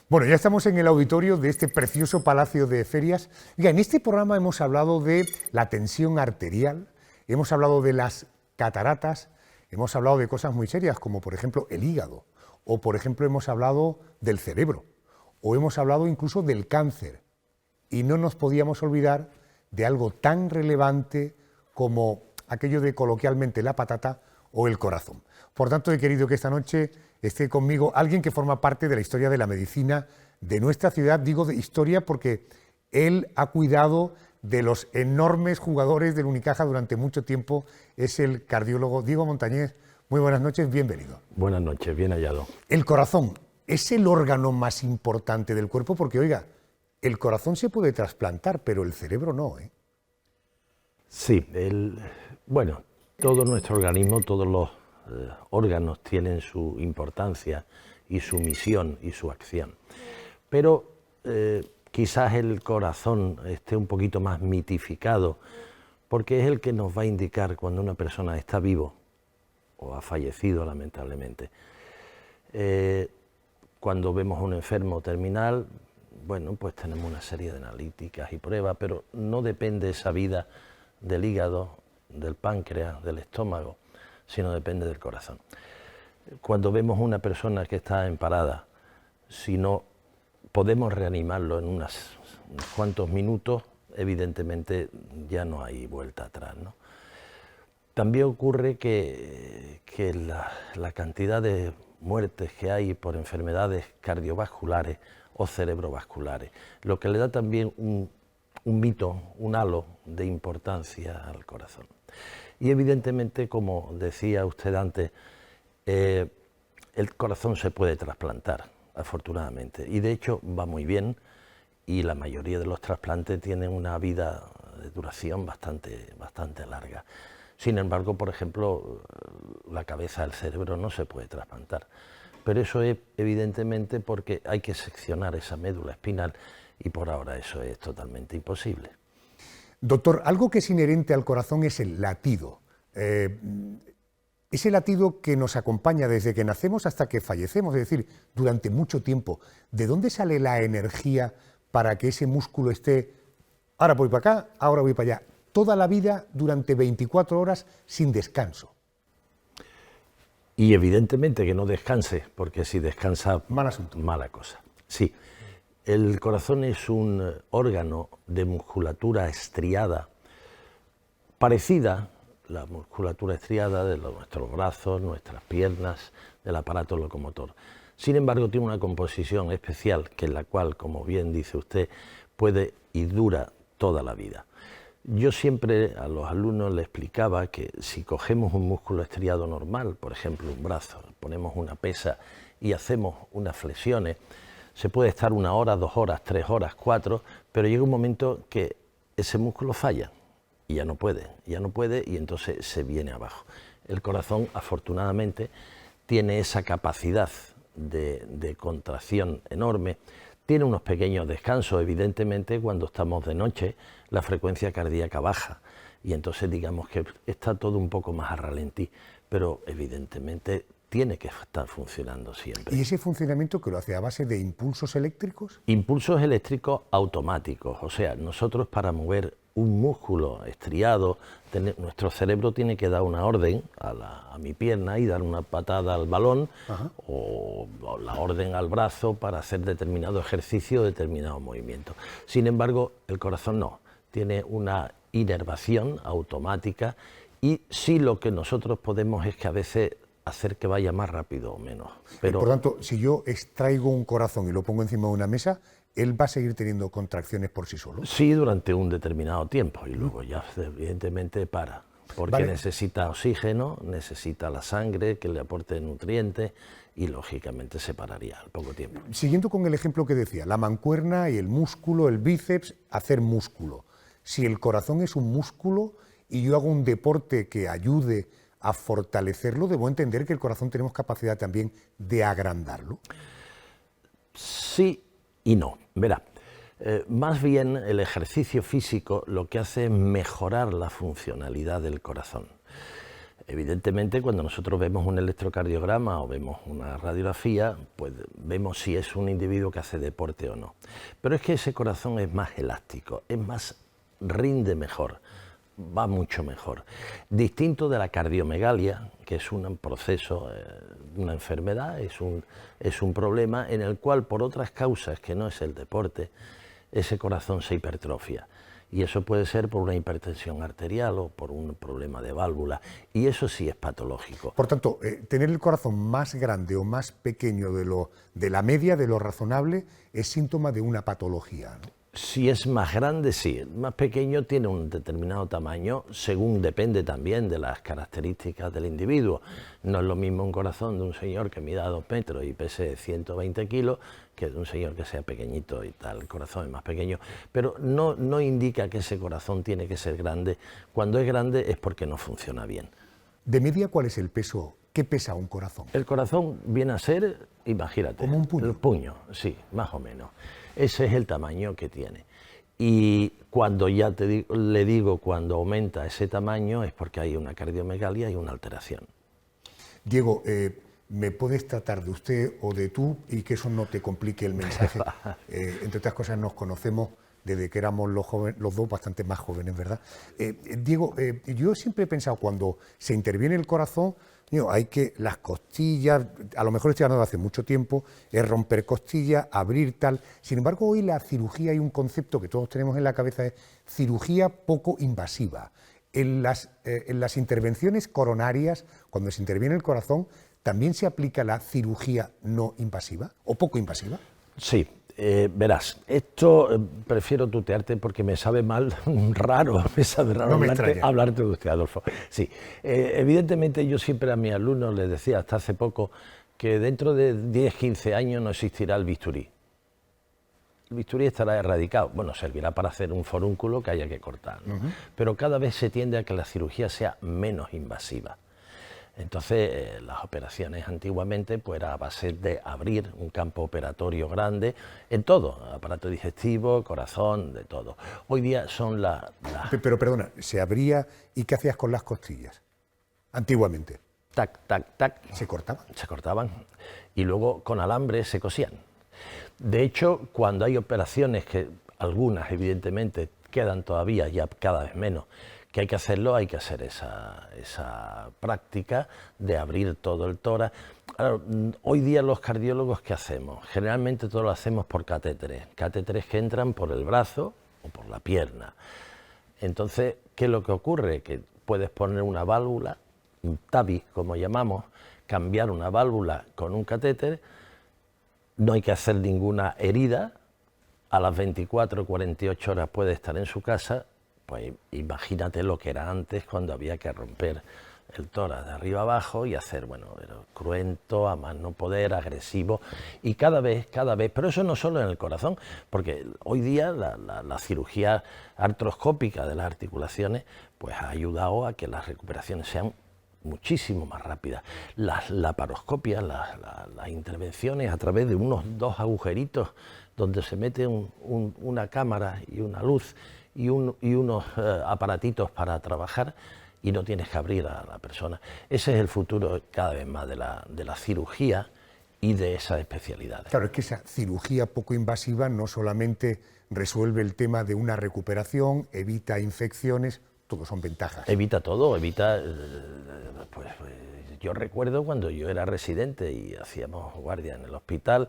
Bueno, ya estamos en el auditorio de este precioso Palacio de Ferias. Mira, en este programa hemos hablado de la tensión arterial, hemos hablado de las cataratas, hemos hablado de cosas muy serias como por ejemplo el hígado, o por ejemplo hemos hablado del cerebro, o hemos hablado incluso del cáncer. Y no nos podíamos olvidar de algo tan relevante como aquello de coloquialmente la patata o el corazón. Por tanto, he querido que esta noche esté conmigo alguien que forma parte de la historia de la medicina de nuestra ciudad. Digo de historia porque él ha cuidado de los enormes jugadores del Unicaja durante mucho tiempo. Es el cardiólogo Diego Montañés. Muy buenas noches, bienvenido. Buenas noches, bien hallado. El corazón es el órgano más importante del cuerpo porque, oiga, el corazón se puede trasplantar, pero el cerebro no, ¿eh? Sí, bueno, todo nuestro organismo, todos los órganos tienen su importancia y su misión y su acción. Pero quizás el corazón esté un poquito más mitificado porque es el que nos va a indicar cuando una persona está vivo o ha fallecido lamentablemente. Cuando vemos a un enfermo terminal, bueno, pues tenemos una serie de analíticas y pruebas, pero no depende esa vida del hígado, del páncreas, del estómago, sino depende del corazón. Cuando vemos una persona que está en parada, si no podemos reanimarlo en unos cuantos minutos, evidentemente ya no hay vuelta atrás, ¿no? También ocurre que la cantidad de muertes que hay por enfermedades cardiovasculares o cerebrovasculares, lo que le da también un mito, un halo de importancia al corazón. Y evidentemente, como decía usted antes, el corazón se puede trasplantar, afortunadamente, y de hecho va muy bien, y la mayoría de los trasplantes tienen una vida de duración bastante larga. Sin embargo, por ejemplo, la cabeza del cerebro no se puede trasplantar, pero eso es evidentemente porque hay que seccionar esa médula espinal y por ahora eso es totalmente imposible. Doctor, algo que es inherente al corazón es el latido. Ese latido que nos acompaña desde que nacemos hasta que fallecemos, es decir, durante mucho tiempo. ¿De dónde sale la energía para que ese músculo esté, ahora voy para acá, ahora voy para allá, toda la vida durante 24 horas sin descanso? Y evidentemente que no descanse, porque si descansa, mal asunto. Mala cosa. Sí, el corazón es un órgano de musculatura estriada, parecida la musculatura estriada de nuestros brazos, nuestras piernas, del aparato locomotor. Sin embargo, tiene una composición especial, que es la cual, como bien dice usted, puede y dura toda la vida. Yo siempre a los alumnos les explicaba que si cogemos un músculo estriado normal, por ejemplo un brazo, ponemos una pesa y hacemos unas flexiones, se puede estar 1 hora, 2 horas, 3 horas, 4, pero llega un momento que ese músculo falla y ya no puede y entonces se viene abajo. El corazón, afortunadamente, tiene esa capacidad de contracción enorme. Tiene unos pequeños descansos, evidentemente, cuando estamos de noche, la frecuencia cardíaca baja y entonces digamos que está todo un poco más a ralentí, pero evidentemente tiene que estar funcionando siempre. ¿Y ese funcionamiento que lo hace a base de impulsos eléctricos? Impulsos eléctricos automáticos, o sea, nosotros para mover un músculo estriado, nuestro cerebro tiene que dar una orden a mi pierna y dar una patada al balón o la orden al brazo para hacer determinado ejercicio o determinado movimiento. Sin embargo, el corazón no, tiene una inervación automática y sí lo que nosotros podemos es que a veces hacer que vaya más rápido o menos. Pero, por tanto, si yo extraigo un corazón y lo pongo encima de una mesa, ¿él va a seguir teniendo contracciones por sí solo? Sí, durante un determinado tiempo y luego ya evidentemente para, porque necesita oxígeno, necesita la sangre que le aporte nutrientes y lógicamente se pararía al poco tiempo. Siguiendo con el ejemplo que decía, la mancuerna y el músculo, el bíceps, hacer músculo. Si el corazón es un músculo y yo hago un deporte que ayude a fortalecerlo, debo entender que el corazón tenemos capacidad también de agrandarlo. Sí y no. Verá, más bien el ejercicio físico lo que hace es mejorar la funcionalidad del corazón. Evidentemente, cuando nosotros vemos un electrocardiograma o vemos una radiografía, pues vemos si es un individuo que hace deporte o no. Pero es que ese corazón es más elástico, rinde mejor, va mucho mejor. Distinto de la cardiomegalia, que es un proceso, una enfermedad, es un problema en el cual, por otras causas que no es el deporte, ese corazón se hipertrofia. Y eso puede ser por una hipertensión arterial o por un problema de válvula, y eso sí es patológico. Por tanto, tener el corazón más grande o más pequeño de la media, de lo razonable, es síntoma de una patología, ¿no? Si es más grande, sí. El más pequeño tiene un determinado tamaño, depende también de las características del individuo. No es lo mismo un corazón de un señor que mida 2 metros y pese 120 kilos que de un señor que sea pequeñito y tal. El corazón es más pequeño, pero no indica que ese corazón tiene que ser grande. Cuando es grande es porque no funciona bien. De media, ¿cuál es el peso? ¿Qué pesa un corazón? El corazón viene a ser, imagínate, ¿como un puño? El puño, sí, más o menos. Ese es el tamaño que tiene. Y cuando ya le digo, cuando aumenta ese tamaño es porque hay una cardiomegalia y una alteración. Diego, ¿me puedes tratar de usted o de tú y que eso no te complique el mensaje? Entre otras cosas, nos conocemos desde que éramos los dos bastante más jóvenes, ¿verdad? Diego, yo siempre he pensado, cuando se interviene el corazón, hay que las costillas, a lo mejor estoy hablando de hace mucho tiempo, es romper costillas, abrir tal. Sin embargo, hoy la cirugía, hay un concepto que todos tenemos en la cabeza, es cirugía poco invasiva. En las intervenciones coronarias, cuando se interviene el corazón, ¿también se aplica la cirugía no invasiva o poco invasiva? Sí. Verás, esto prefiero tutearte porque me sabe raro No me hablarte de usted, Adolfo. Sí, evidentemente yo siempre a mis alumnos les decía hasta hace poco que dentro de 10, 15 años no existirá el bisturí. El bisturí estará erradicado. Bueno, servirá para hacer un forúnculo que haya que cortar, ¿no? Pero cada vez se tiende a que la cirugía sea menos invasiva. Entonces, las operaciones antiguamente pues era a base de abrir un campo operatorio grande en todo, aparato digestivo, corazón, de todo. Hoy día son Pero perdona, ¿se abría y qué hacías con las costillas? Antiguamente. Tac, tac, tac. ¿Se cortaban? Se cortaban y luego con alambre se cosían. De hecho, cuando hay operaciones, que algunas evidentemente quedan todavía, ya cada vez menos, que hay que hacerlo, hay que hacer esa práctica de abrir todo el tórax. Claro, hoy día los cardiólogos, ¿qué hacemos? Generalmente todo lo hacemos por catéteres que entran por el brazo o por la pierna. Entonces, ¿qué es lo que ocurre? Que puedes poner una válvula, un TAVI, como llamamos, cambiar una válvula con un catéter, no hay que hacer ninguna herida, a las 24 o 48 horas puede estar en su casa. Pues imagínate lo que era antes, cuando había que romper el tórax de arriba abajo y hacer, bueno, era cruento, a más no poder, agresivo, y cada vez, pero eso no solo en el corazón, porque hoy día la cirugía artroscópica de las articulaciones pues ha ayudado a que las recuperaciones sean muchísimo más rápidas. Las laparoscopias, las intervenciones a través de unos 2 agujeritos donde se mete una cámara y una luz y unos aparatitos para trabajar, y no tienes que abrir a la persona. Ese es el futuro cada vez más de la cirugía y de esas especialidades. Claro, es que esa cirugía poco invasiva no solamente resuelve el tema de una recuperación, evita infecciones, todo son ventajas. Evita todo, evita... yo recuerdo cuando yo era residente y hacíamos guardia en el hospital,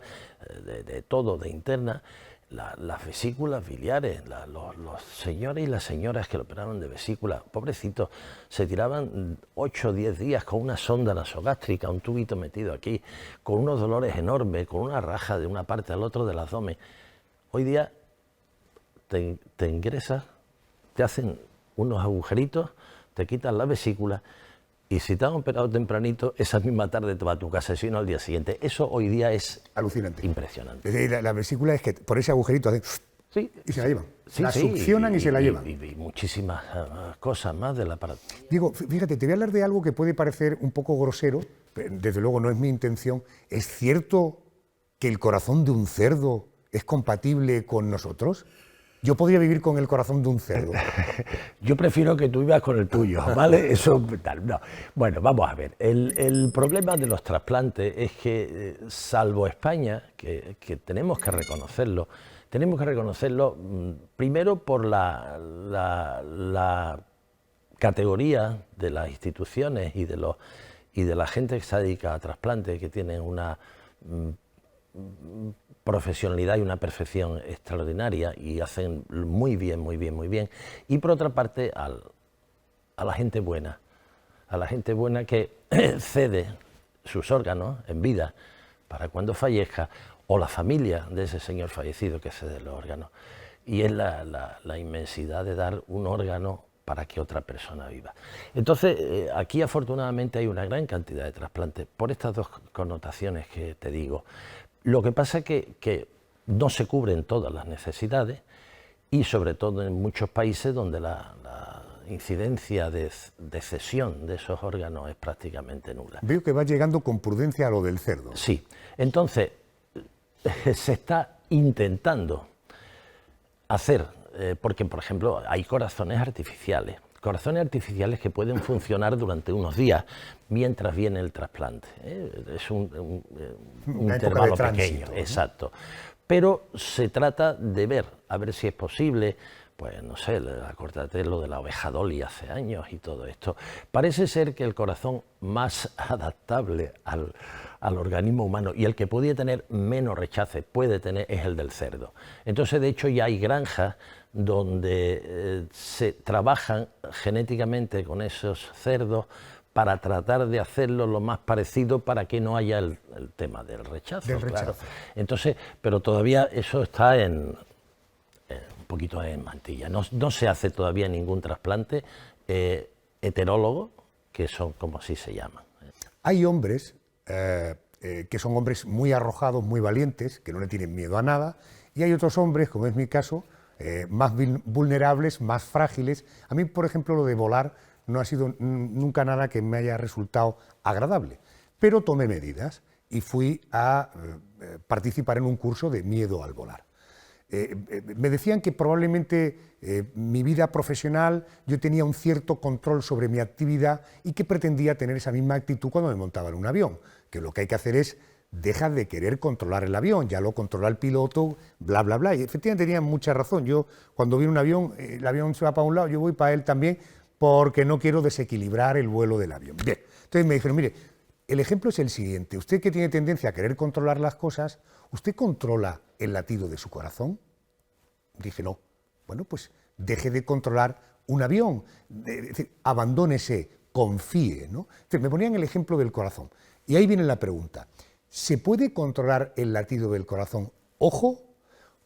de todo, de interna, las vesículas biliares, los señores y las señoras que lo operaron de vesícula, pobrecitos, se tiraban 8 o 10 días con una sonda nasogástrica, un tubito metido aquí, con unos dolores enormes, con una raja de una parte al otro del abdomen. Hoy día te ingresas, te hacen unos agujeritos, te quitan la vesícula, y si te han operado tempranito, esa misma tarde te va a tu casa, si no al día siguiente. Eso hoy día es alucinante, impresionante. La vesícula es que por ese agujerito hacen sí, y se la llevan. Sí, la succionan y se la llevan. Y muchísimas cosas más del aparato. Diego, fíjate, te voy a hablar de algo que puede parecer un poco grosero, desde luego no es mi intención. ¿Es cierto que el corazón de un cerdo es compatible con nosotros? Yo podría vivir con el corazón de un cerdo. Yo prefiero que tú vivas con el tuyo, ¿vale? Eso tal, no. Bueno, vamos a ver. El problema de los trasplantes es que, salvo España, que tenemos que reconocerlo primero por la categoría de las instituciones y de la gente que se dedica a trasplantes, que tienen una profesionalidad y una perfección extraordinaria y hacen muy bien, muy bien, muy bien. Y por otra parte, a la gente buena que cede sus órganos en vida para cuando fallezca, o la familia de ese señor fallecido que cede los órganos. Y es la inmensidad de dar un órgano para que otra persona viva. Entonces, aquí afortunadamente hay una gran cantidad de trasplantes, por estas dos connotaciones que te digo. Lo que pasa es que no se cubren todas las necesidades y sobre todo en muchos países donde la incidencia de cesión de esos órganos es prácticamente nula. Veo que va llegando con prudencia a lo del cerdo. Sí, entonces se está intentando hacer, porque por ejemplo hay corazones artificiales que pueden funcionar durante unos días mientras viene el trasplante. Es un intervalo pequeño, ¿no? Exacto. Pero se trata de ver, a ver si es posible, pues no sé, acuérdate lo de la oveja Dolly hace años y todo esto. Parece ser que el corazón más adaptable al organismo humano y el que podía tener menos rechace es el del cerdo. Entonces, de hecho, ya hay granjas donde se trabajan genéticamente con esos cerdos para tratar de hacerlo lo más parecido para que no haya el tema del rechazo. Claro. Entonces, pero todavía eso está un poquito en mantilla. No se hace todavía ningún trasplante heterólogo, que son como así se llaman. Hay hombres que son hombres muy arrojados, muy valientes, que no le tienen miedo a nada, y hay otros hombres, como es mi caso, más vulnerables, más frágiles. A mí, por ejemplo, lo de volar no ha sido nunca nada que me haya resultado agradable, pero tomé medidas y fui a participar en un curso de miedo al volar. Me decían que probablemente mi vida profesional, yo tenía un cierto control sobre mi actividad y que pretendía tener esa misma actitud cuando me montaba en un avión, que lo que hay que hacer es dejar de querer controlar el avión, ya lo controla el piloto, bla, bla, bla. Y efectivamente tenían mucha razón. Yo, cuando vi un avión, el avión se va para un lado, yo voy para él también, porque no quiero desequilibrar el vuelo del avión. Bien, entonces me dijeron, mire, el ejemplo es el siguiente. Usted, que tiene tendencia a querer controlar las cosas, ¿usted controla el latido de su corazón? Dije, no. Bueno, pues deje de controlar un avión, es decir, abandónese, confíe, ¿no? Entonces, me ponían el ejemplo del corazón. Y ahí viene la pregunta. ¿Se puede controlar el latido del corazón? Ojo,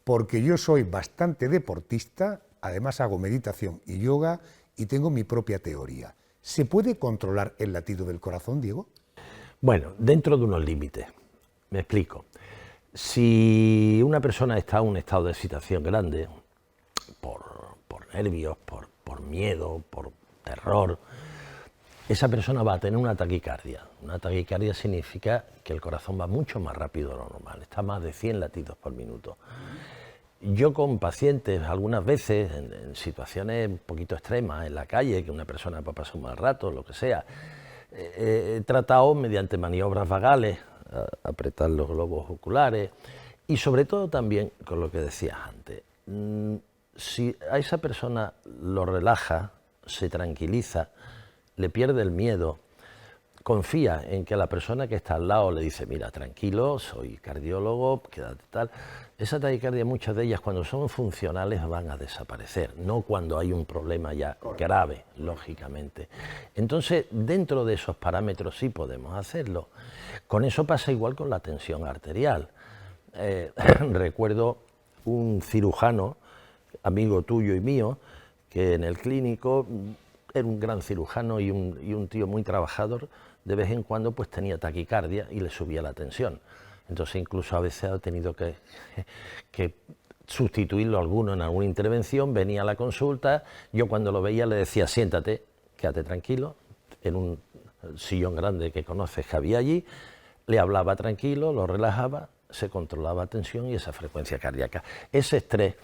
porque yo soy bastante deportista, además hago meditación y yoga y tengo mi propia teoría. ¿Se puede controlar el latido del corazón, Diego? Bueno, dentro de unos límites. Me explico. Si una persona está en un estado de excitación grande, por nervios, por miedo, por terror, esa persona va a tener una taquicardia. Una taquicardia significa que el corazón va mucho más rápido de lo normal, está a más de 100 latidos por minuto. Yo con pacientes, algunas veces, en situaciones un poquito extremas, en la calle, que una persona puede pasar un mal rato, lo que sea, he tratado mediante maniobras vagales, apretar los globos oculares y sobre todo también con lo que decías antes. Si a esa persona lo relaja, se tranquiliza, le pierde el miedo, confía en que la persona que está al lado le dice, mira, tranquilo, soy cardiólogo, quédate tal. Esa taquicardia, muchas de ellas, cuando son funcionales, van a desaparecer, no cuando hay un problema ya grave, lógicamente. Entonces, dentro de esos parámetros sí podemos hacerlo. Con eso pasa igual con la tensión arterial. Recuerdo un cirujano, amigo tuyo y mío, que en el clínico era un gran cirujano y un tío muy trabajador, de vez en cuando pues tenía taquicardia y le subía la tensión. Entonces incluso a veces ha tenido que sustituirlo alguno en alguna intervención, venía a la consulta, yo cuando lo veía le decía, siéntate, quédate tranquilo, en un sillón grande que conoces que había allí, le hablaba tranquilo, lo relajaba, se controlaba la tensión y esa frecuencia cardíaca. Ese estrés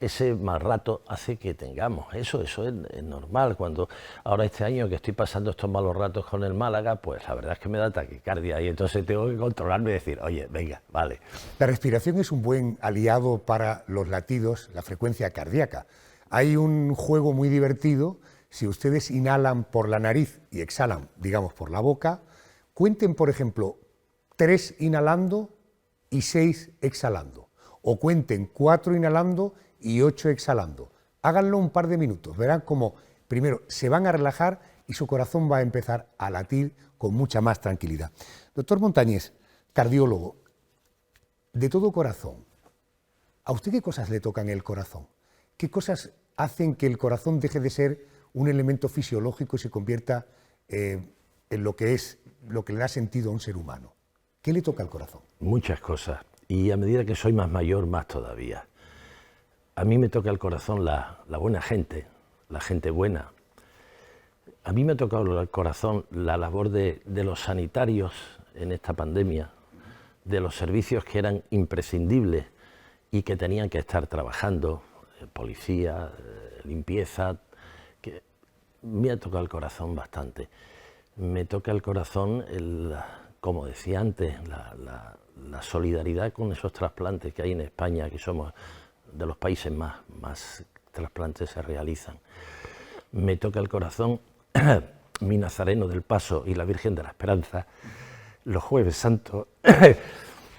ese mal rato hace que tengamos eso es normal. Cuando ahora este año que estoy pasando estos malos ratos con el Málaga, pues la verdad es que me da taquicardia y entonces tengo que controlarme y decir, oye, venga, vale. La respiración es un buen aliado para los latidos, la frecuencia cardíaca. Hay un juego muy divertido, si ustedes inhalan por la nariz y exhalan, digamos, por la boca, cuenten, por ejemplo, 3 inhalando y 6 exhalando, o cuenten 4 inhalando y 8 exhalando. Háganlo un par de minutos, verán cómo primero se van a relajar y su corazón va a empezar a latir con mucha más tranquilidad. Doctor Montañés, cardiólogo, de todo corazón, ¿a usted qué cosas le tocan el corazón? ¿Qué cosas hacen que el corazón deje de ser un elemento fisiológico y se convierta en lo que le da sentido a un ser humano? ¿Qué le toca al corazón? Muchas cosas, y a medida que soy más mayor, más todavía. A mí me toca el corazón la buena gente, la gente buena. A mí me ha tocado el corazón la labor de los sanitarios en esta pandemia, de los servicios que eran imprescindibles y que tenían que estar trabajando, policía, limpieza, que me ha tocado el corazón bastante. Me toca el corazón, como decía antes, la solidaridad con esos trasplantes que hay en España, que somos de los países más trasplantes se realizan. Me toca el corazón mi Nazareno del Paso y la Virgen de la Esperanza los Jueves Santos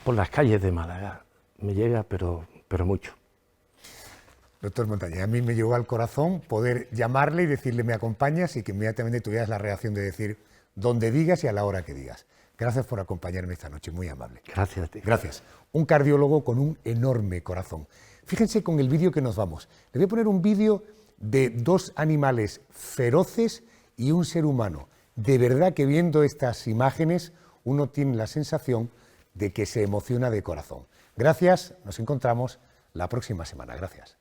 por las calles de Málaga. Me llega, pero mucho. Doctor Montañés, a mí me llegó al corazón poder llamarle y decirle me acompañas y que inmediatamente tuvieras la reacción de decir donde digas y a la hora que digas. Gracias por acompañarme esta noche, muy amable. Gracias a ti. Gracias. Un cardiólogo con un enorme corazón. Fíjense con el vídeo que nos vamos. Les voy a poner un vídeo de 2 animales feroces y un ser humano. De verdad que viendo estas imágenes uno tiene la sensación de que se emociona de corazón. Gracias, nos encontramos la próxima semana. Gracias.